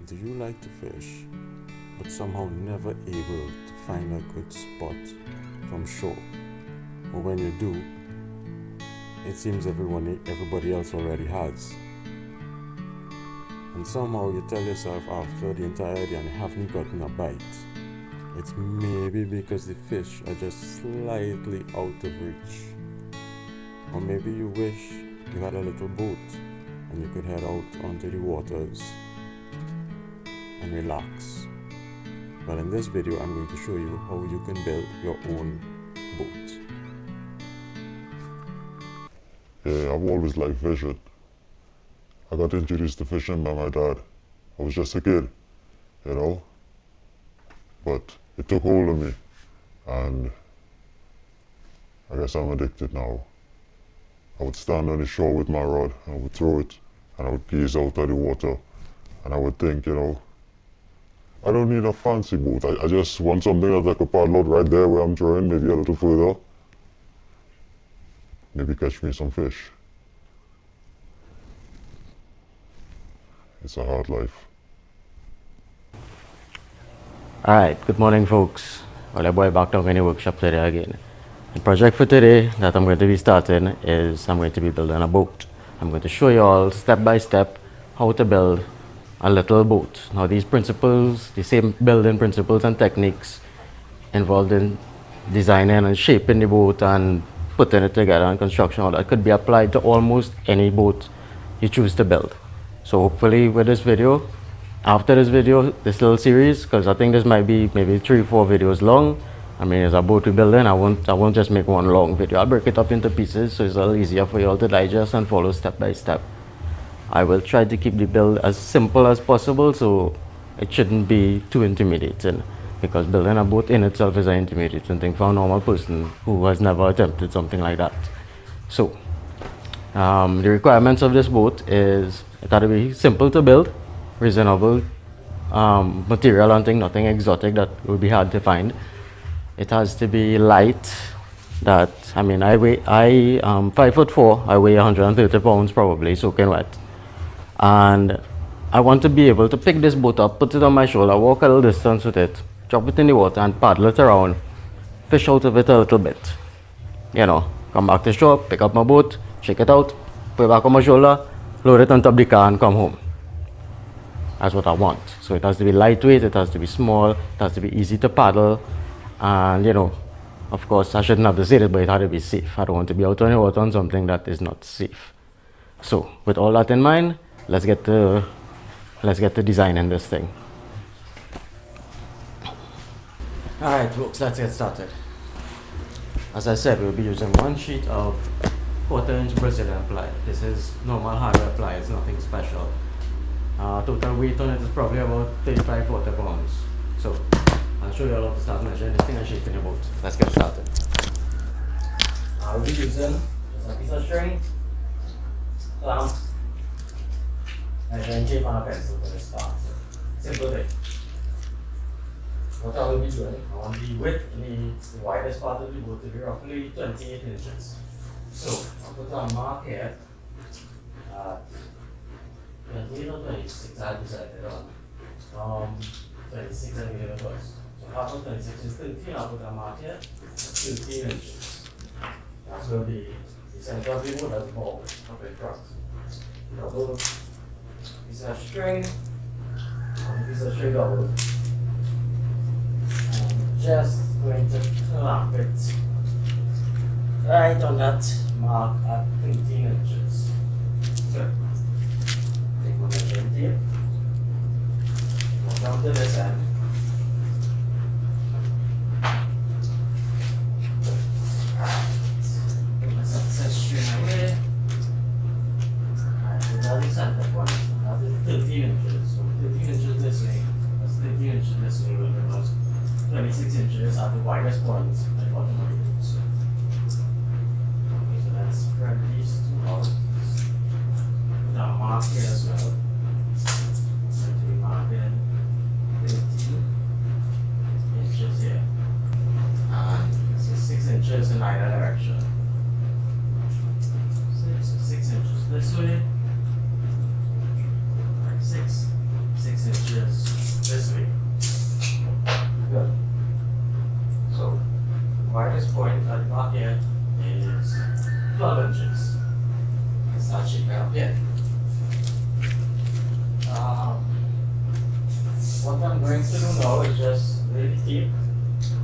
Do you like to fish, but somehow never able to find a good spot from shore? Or when you do, it seems everybody else already has. And somehow you tell yourself after the entire day and you haven't gotten a bite, it's maybe because the fish are just slightly out of reach. Or maybe you wish you had a little boat and you could head out onto the waters and relax. Well, in this video I'm going to show you how you can build your own boat. Yeah, I've always liked fishing. I got introduced to fishing by my dad. I was just a kid, you know, but it took hold of me, and I guess I'm addicted now. I would stand on the shore with my rod, and I would throw it, and I would gaze out at the water, and I would think, you know, I don't need a fancy boat. I just want something that I could paddle out right there where I'm throwing, maybe a little further. Maybe catch me some fish. It's a hard life. Alright, good morning folks. Well, your boy back down in the workshop today again. The project for today that I'm going to be starting is I'm going to be building a boat. I'm going to show you all step by step how to build a little boat. Now these principles, the same building principles and techniques involved in designing and shaping the boat and putting it together and construction, all that could be applied to almost any boat you choose to build. So hopefully with this video, after this video, this little series, because I think this might be maybe 3-4 videos long. I mean, as a boat we're building, I won't just make one long video. I'll break it up into pieces so it's a little easier for you all to digest and follow step by step. I will try to keep the build as simple as possible so it shouldn't be too intimidating, because building a boat in itself is an intimidating thing for a normal person who has never attempted something like that. So the requirements of this boat is it had to be simple to build, reasonable material and thing, nothing exotic that would be hard to find. It has to be light. That I mean, I'm 5'4", I weigh 130 pounds probably, soaking wet, and I want to be able to pick this boat up, put it on my shoulder, walk a little distance with it, drop it in the water and paddle it around, fish out of it a little bit, you know, come back to shore, pick up my boat, shake it out, put it back on my shoulder, load it on top of the car and come home. That's what I want. So it has to be lightweight, it has to be small, it has to be easy to paddle, and you know, of course I shouldn't have to say it, but it had to be safe. I don't want to be out on the water on something that is not safe. So with all that in mind, let's get to designing this thing. Alright folks, let's get started. As I said, we'll be using 1 sheet of 1/4" Brazilian ply. This is normal hardware ply, it's nothing special. Total weight on it is probably about 35-40 pounds. So I'll show you all how to start measuring this thing and shaping the boat. Let's get started. I'll be using just a piece of string, clamp, measuring tape and a pencil for this part. Simple thing. What I will be doing, I want the width, the widest part of the boat to be roughly 28 inches. So I'll put a mark here at 28 or 26, I decided on 26 and give it first. So half of 26 is 13, I'll put a mark here, 13 inches. That's going to be the center of the boat as ball up in front. Double piece of string, one piece of string double. I'm just going to clamp it right on that mark at 13 inches. Good. Take my measuring tape, go down to this end. Put my success string away. Alright, so that's the center point. That is 13 inches. So 13 inches this way, that's 13 inches this way, will give us 26 inches at the widest point at the bottom of the boat. So, okay, so let's grab these two out. Put a mark here as well. So to be marking 13 inches here. And this is 6 inches in either direction. 6 inches this way. Right, 6 inches 12 inches. Let's start shaping up here. What I'm going to do now is just lay the tape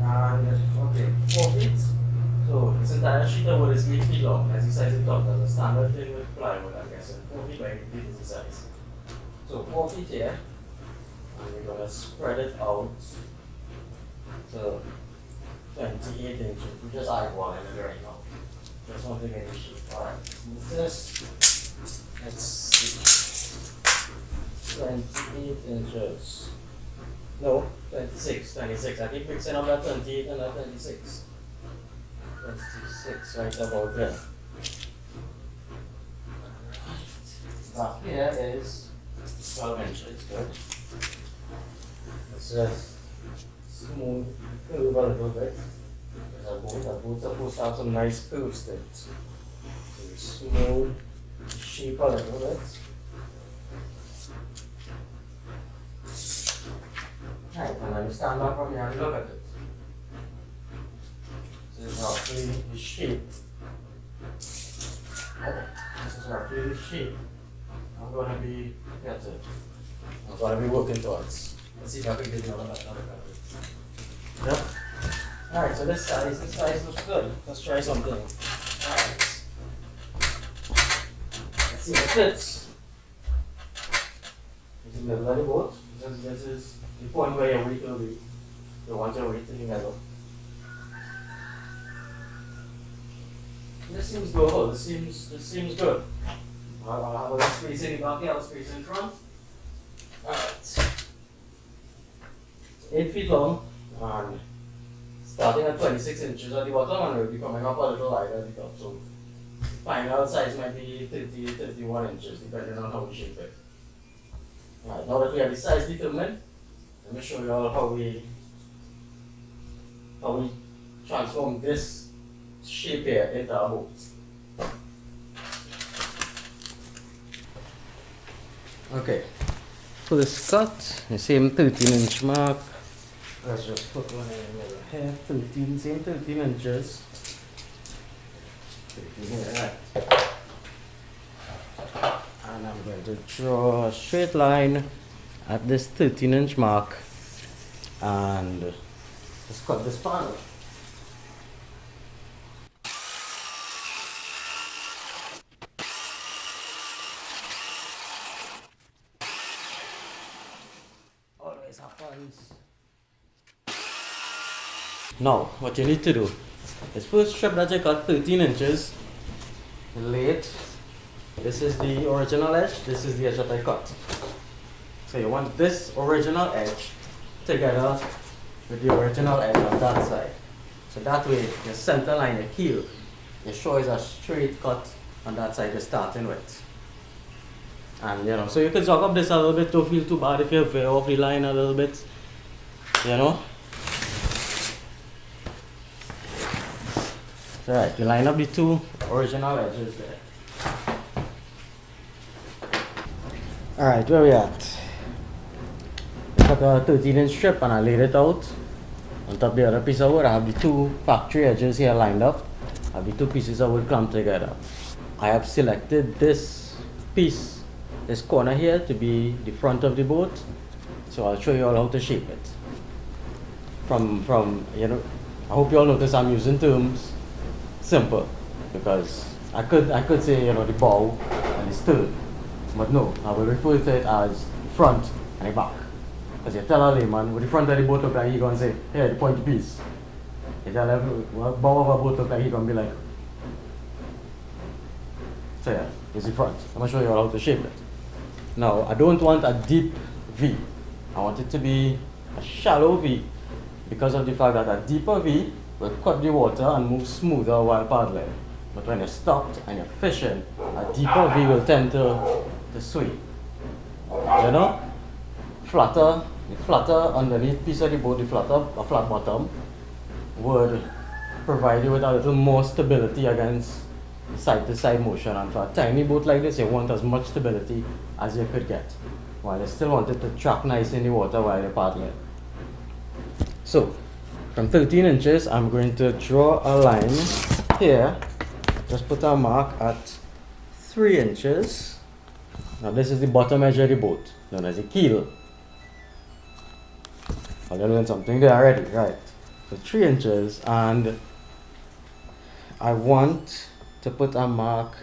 and okay, 4 feet. So this entire sheet of wood is 8 feet long, as you size it up. That's a standard thing with plywood, I'm guessing. 4 feet by 8 feet is the size. So 4 feet here, and we're gonna spread it out to 28 inches. We just eyeballing it right now. Just want to get the shape. Alright, move this. Let's see. 28 inches. No, 26. I keep mixing up that 28 and that 26. 26 right about there. Back here is 12 inches. Good. Let's just smooth curve a little bit. Because our boat's supposed to have some nice curves to it. So we smooth shape a little bit. Right, and then you stand back from here and look at it. This is roughly the shape. Okay, this is roughly the shape I'm going to be working towards. Let's see if I can get another cover. Yep. Alright, so this size looks good. Let's try something. Alright. Let's see what fits. This is the middle of the boat. This is the point where your weight will be. You want your weight in the middle. This seems good. This seems good. I'll have a little space in the back here, a little space in front. Alright. 8 feet long and starting at 26 inches at the bottom and we'll be coming up a little wider at the top. So final size might be 30, 31 inches depending on how we shape it. Alright, now that we have the size determined, let me show you all how we transform this shape here into a boat. Okay, first cut, the same 13-inch mark. Let's just put one in the middle here, 13, same 13 inches. 13 here, right. And I'm going to draw a straight line at this 13-inch mark and just cut this panel. Always happens. Now, what you need to do is first strip that you cut 13 inches, lay it. This is the original edge, this is the edge that I cut. So you want this original edge together with the original edge on that side. So that way, your center line, your keel, your show is a straight cut on that side you're starting with. And you know, so you can jog up this a little bit, don't feel too bad if you veer off the line a little bit, you know. Alright, you line up the two original edges there. Alright, where we at? I cut a 13-inch strip and I laid it out. On top of the other piece of wood, I have the two factory edges here lined up. I have the two pieces of wood clamped together. I have selected this piece, this corner here, to be the front of the boat. So I'll show you all how to shape it. From you know, I hope you all notice I'm using terms simple, because I could say, you know, the bow and the stern, but no, I will refer to it as front and the back. Because you tell a layman with the front of the boat look like, he gonna say, here, the point piece. You tell him what bow of a boat look like, he gonna be like, so yeah, it's the front. I'm gonna show you all how to shape it. Now, I don't want a deep V. I want it to be a shallow V, because of the fact that a deeper V will cut the water and move smoother while paddling. But when you're stopped and you're fishing, a deeper V will tend to sway. You know? The flatter underneath piece of the boat, a flat bottom, would provide you with a little more stability against side to side motion. And for a tiny boat like this, you want as much stability as you could get, while you still want it to track nice in the water while you're paddling. So, from 13 inches, I'm going to draw a line here just put a mark at 3 inches. Now this is the bottom edge of the boat, known as the keel. I learned something there already, right? So 3 inches, and I want to put a mark,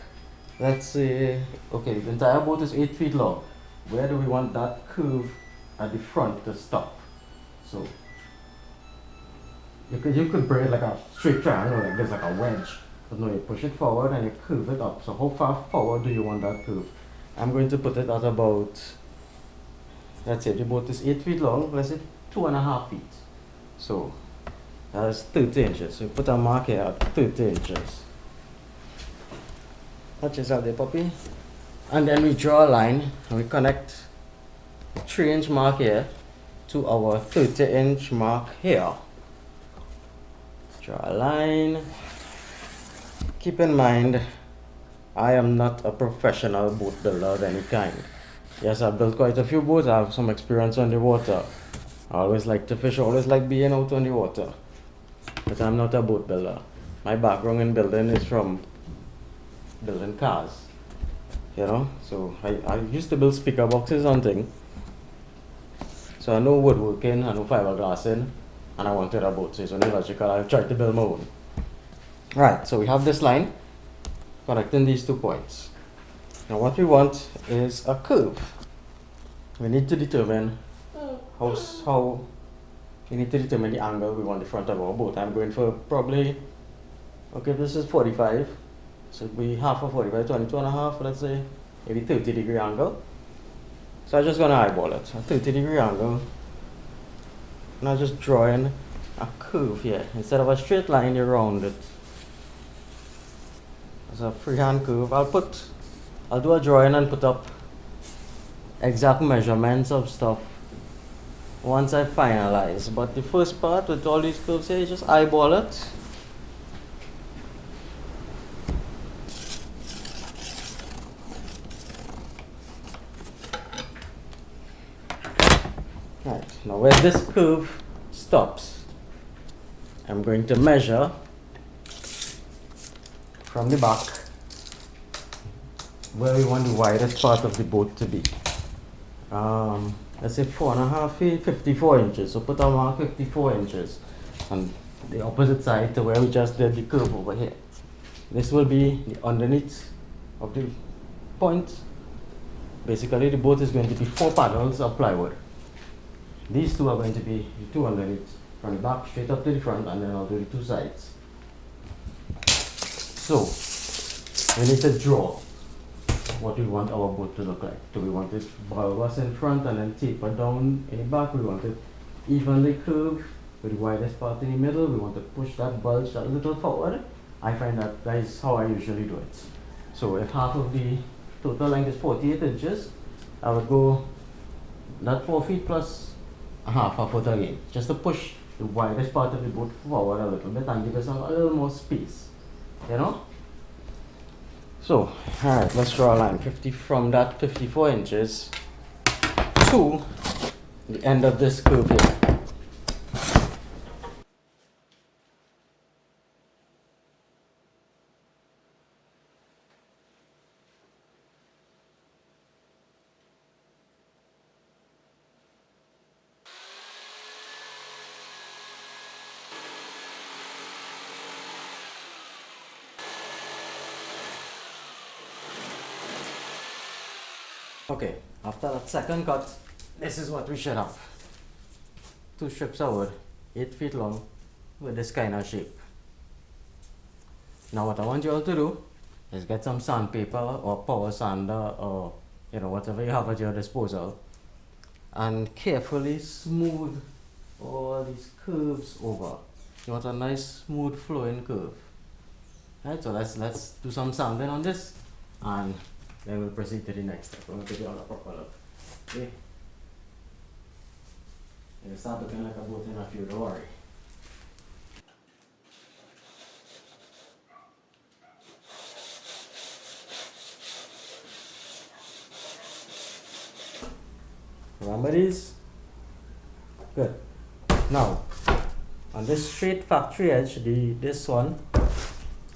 let's say, okay, the entire boat is 8 feet long. Where do we want that curve at the front to stop? So you could bring it like a straight triangle, like this, like a wedge. But no, you push it forward and you curve it up. So how far forward do you want that curve? I'm going to put it at about, let's say the boat is 8 feet long, let's say 2.5 feet. So that's 30 inches. So you put a mark here at 30 inches. Touch yourself there, puppy. And then we draw a line and we connect the 3-inch mark here to our 30-inch mark here. Draw a line. Keep in mind, I am not a professional boat builder of any kind. Yes, I've built quite a few boats. I have some experience on the water. I always like to fish, I always like being out on the water. But I'm not a boat builder. My background in building is from building cars. You know, so I used to build speaker boxes and things. So I know woodworking, I know fiberglassing, and I wanted a boat, so it's only logical I tried to build my own. Right, so we have this line connecting these 2 points. Now what we want is a curve. We need to determine how we need to determine the angle we want the front of our boat. I'm going for probably, okay, this is 45, so it'd be half of 45, 22.5, let's say, maybe 30-degree angle. So I'm just gonna eyeball it, a 30-degree angle. And I'm just drawing a curve here. Instead of a straight line, you round it. It's a freehand curve. I'll do a drawing and put up exact measurements of stuff once I finalize. But the first part with all these curves here, you just eyeball it. Right, now where this curve stops, I'm going to measure from the back where we want the widest part of the boat to be. Let's say 4.5 feet, 54 inches. So put a mark 54 inches on the opposite side to where we just did the curve over here. This will be the underneath of the point. Basically, the boat is going to be 4 panels of plywood. These 2 are going to be the 2 underneath, from the back straight up to the front, and then I'll do the 2 sides. So we need to draw what we want our boat to look like. Do we want it bulbous in front and then taper down in the back? We want it evenly curved with the widest part in the middle. We want to push that bulge a little forward. I find that is how I usually do it. So if half of the total length is 48 inches, I would go that 4 feet plus a half a foot again, just to push the widest part of the boat forward a little bit and give yourself a little more space, you know? So, alright, let's draw a line 50 from that 54 inches to the end of this curve here. Okay, after that second cut, this is what we should have. 2 strips of wood, 8 feet long, with this kind of shape. Now what I want you all to do is get some sandpaper or power sander or whatever you have at your disposal, and carefully smooth all these curves over. You want a nice smooth flowing curve. Right, so let's do some sanding on this, and then we'll proceed to the next step. We'll give you all a proper look. Okay? It'll start looking like a boat in a few, don't worry. Remember these? Good. Now, on this straight factory edge, this one,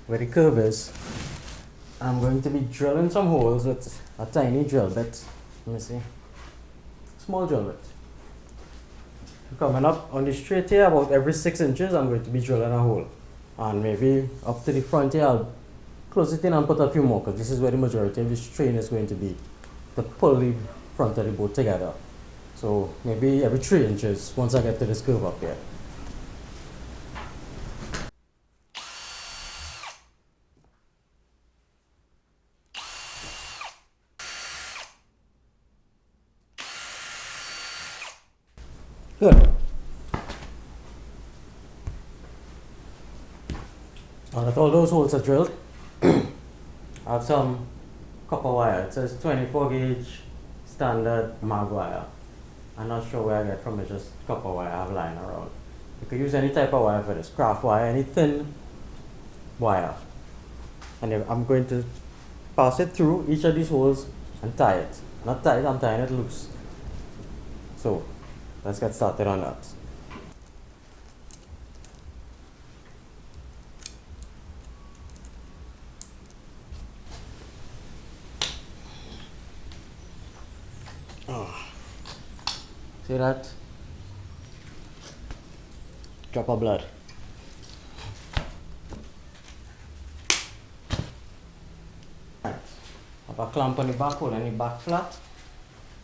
where the curve is, I'm going to be drilling some holes with a tiny drill bit. Let me see. Small drill bit. Coming up on the straight here, about every 6 inches, I'm going to be drilling a hole. And maybe up to the front here, I'll close it in and put a few more, because this is where the majority of the strain is going to be, to pull the front of the boat together. So maybe every 3 inches once I get to this curve up here. Good. Now that all those holes are drilled, I have some copper wire. It says 24 gauge standard mag wire. I'm not sure where I get from, it's just copper wire I have lying around. You could use any type of wire for this, craft wire, any thin wire. And then I'm going to pass it through each of these holes and tie it. Not tie it, I'm tying it loose. So let's get started on that. See that? Drop of blood. Right. I have a clamp on the back, holding the back flat.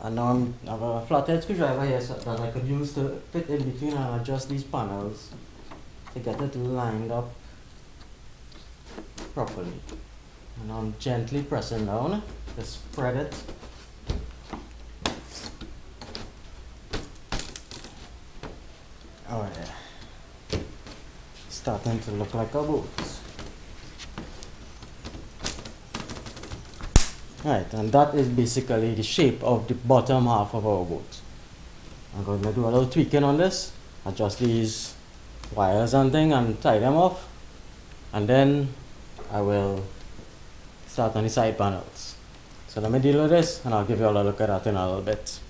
And now I have a flathead screwdriver here so that I could use to fit in between and adjust these panels to get it lined up properly. And I'm gently pressing down to spread it. Oh yeah, starting to look like a boat. Right, and that is basically the shape of the bottom half of our boat. I'm going to do a little tweaking on this, adjust these wires and thing and tie them off, and then I will start on the side panels. So let me deal with this and I'll give you all a look at that in a little bit.